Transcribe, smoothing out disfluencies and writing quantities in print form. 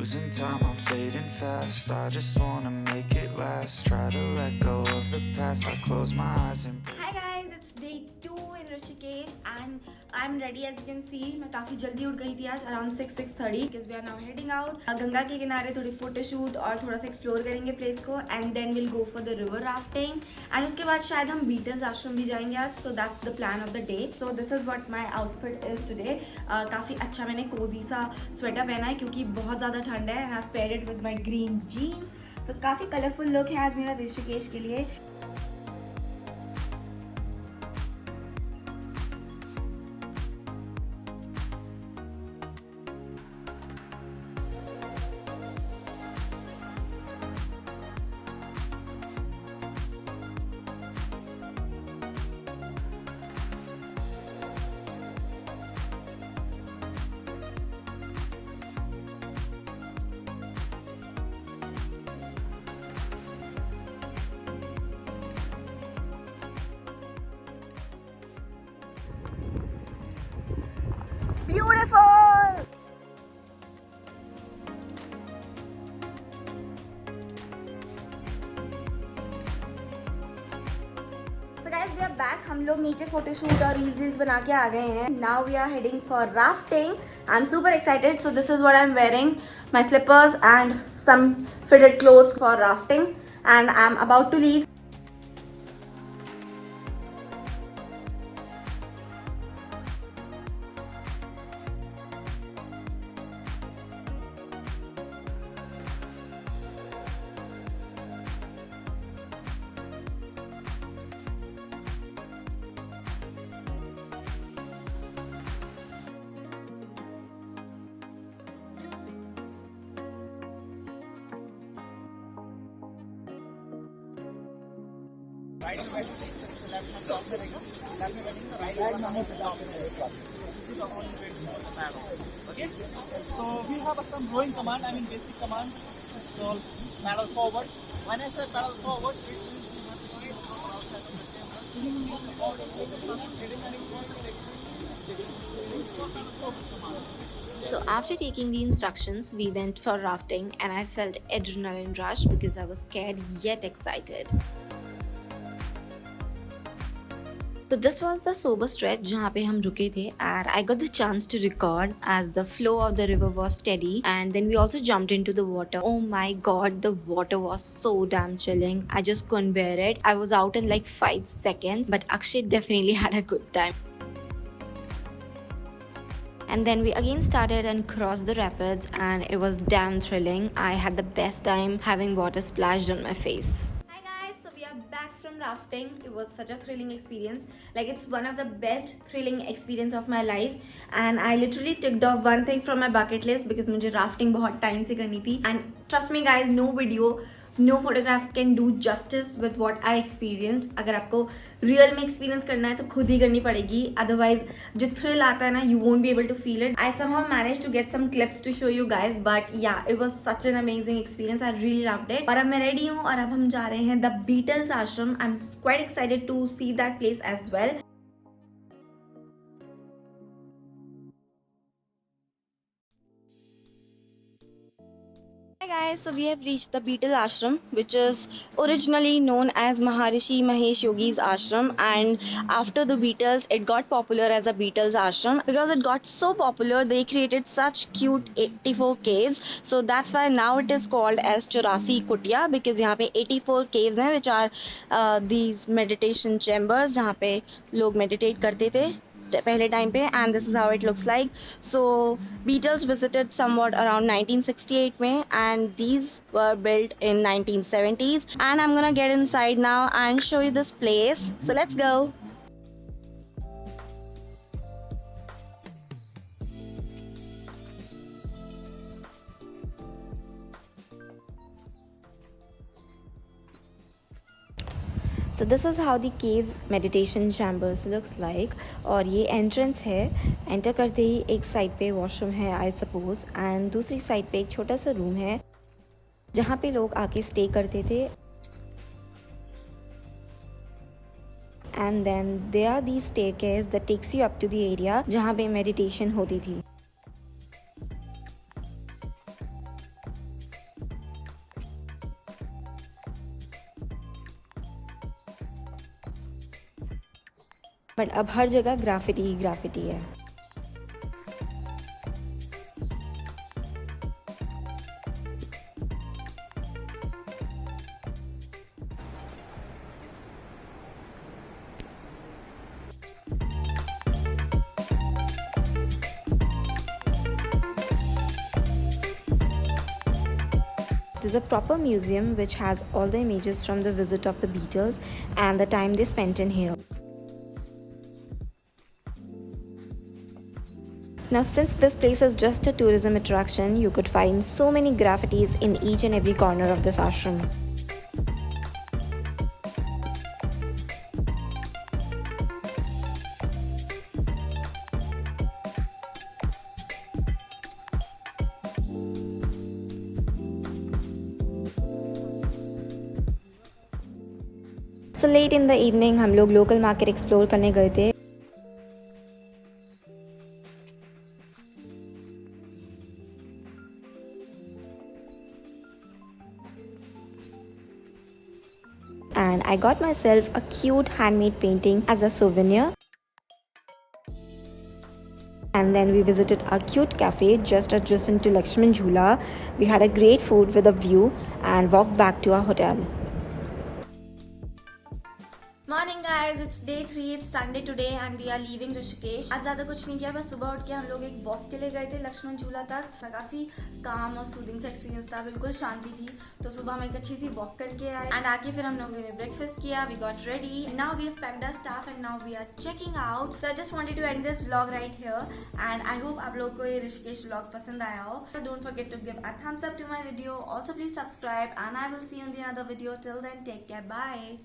Losing time, I'm fading fast. I just wanna make it last. Try to let go of the past. I close my eyes and Hi guys, it's day 2 in Rishikesh and I'm ready as you can see. मैं काफ़ी जल्दी उठ गई थी आज around 6:30 because we are now heading out. Ganga के किनारे थोड़ी फोटो शूट और थोड़ा सा एक्सप्लोर करेंगे प्लेस को and then we'll go for the river rafting and उसके बाद शायद हम Beatles आश्रम भी जाएंगे आज. So that's the plan of the day. So this is what my outfit is today. काफ़ी अच्छा मैंने कोजी सा स्वेटर पहना है क्योंकि बहुत ज़्यादा ठंड है and I've paired it with my green jeans. So काफ़ी कलरफुल लुक है आज मेरा ऋषिकेश के लिए. Beautiful! So guys, we are back. हम लोग नीचे फोटोशूट और रील्स बना के आ गए हैं. Now we are heading for rafting. I'm super excited. So this is what I'm wearing. My slippers and some fitted clothes for rafting. And I'm about to leave. Okay, so we have some rowing command, I mean basic command. This is called paddle forward. When I say paddle forward, it means you have to slide outside of the camera. So after taking the instructions, we went for rafting and I felt adrenaline rush because I was scared yet excited. So this was the sober stretch जहाँ पे हम रुके थे and I got the chance to record as the flow of the river was steady and then we also jumped into the water. Oh my god, the water was so damn chilling. I just couldn't bear it. I was out in like 5 seconds but Akshay definitely had a good time. And then we again started and crossed the rapids and it was damn thrilling. I had the best time having water splashed on my face. Hi guys, so we are back from rafting. It was such a thrilling experience. Like it's one of the best thrilling experience of my life and I literally ticked off one thing from my bucket list because मुझे rafting बहुत time से करनी थी and trust me guys, no video, no photograph can do justice with what I experienced. अगर आपको real में experience करना है तो खुद ही करनी पड़ेगी, otherwise जो thrill आता है ना, you won't be able to feel it. I somehow managed to get some clips to show you guys, but yeah, it was such an amazing experience. I really loved it. और अब मैं ready हूँ और अब हम जा रहे हैं the Beatles Ashram. I'm quite excited to see that place as well. Hi guys, so we have reached the Beatles Ashram, which is originally known as Maharishi Mahesh Yogi's Ashram, and after the Beatles it got popular as a Beatles Ashram. Because it got so popular, they created such cute 84 caves, so that's why now it is called as Chorasi Kutia, because यहाँ पे 84 caves हैं, which are these meditation chambers जहाँ पे लोग meditate करते थे पहले time पे, and this is how it looks like. So Beatles visited somewhat around 1968 में and these were built in 1970s and I'm gonna get inside now and show you this place. So let's go. So this is how the caves meditation chambers looks like. और ये entrance है. Enter करते ही एक side पे washroom है I suppose and दूसरी side पे एक छोटा सा room है जहाँ पे लोग आके stay करते थे. And then there are these staircases that takes you up to the area जहाँ पे meditation होती थी. बट अब हर जगह ग्राफिटी ही ग्राफिटी है. There's a proper museum which has all the images from the visit of the Beatles and the time they spent in here. Now, since this place is just a tourism attraction, you could find so many graffitis in each and every corner of this ashram. So late in the evening, हम लोग local market explore करने गए थे. And I got myself a cute handmade painting as a souvenir. And then we visited a cute cafe just adjacent to Lakshman Jhula. We had a great food with a view and walked back to our hotel. Morning guys, it's day 3, it's Sunday today and we are leaving Rishikesh. आज ज़्यादा कुछ नहीं किया, बस सुबह उठ के हम लोग एक वॉक के लिए गए थे लक्ष्मण झूला तक. काफ़ी काम और सूदिंग सा एक्सपीरियंस था, बिल्कुल शांति थी. तो सुबह हम एक अच्छी सी वॉक करके आए एंड आके फिर हम लोगों ने ब्रेकफास्ट किया. We got ready. Now we have packed our stuff and now we are checking out. So I just wanted to end this vlog right here and I hope आप लोगों को ये ऋषिकेश व्लॉग पसंद आया हो. So don't forget to give a thumbs up to my video. Also please subscribe and I will see you in the another video. Till then, take care. Bye.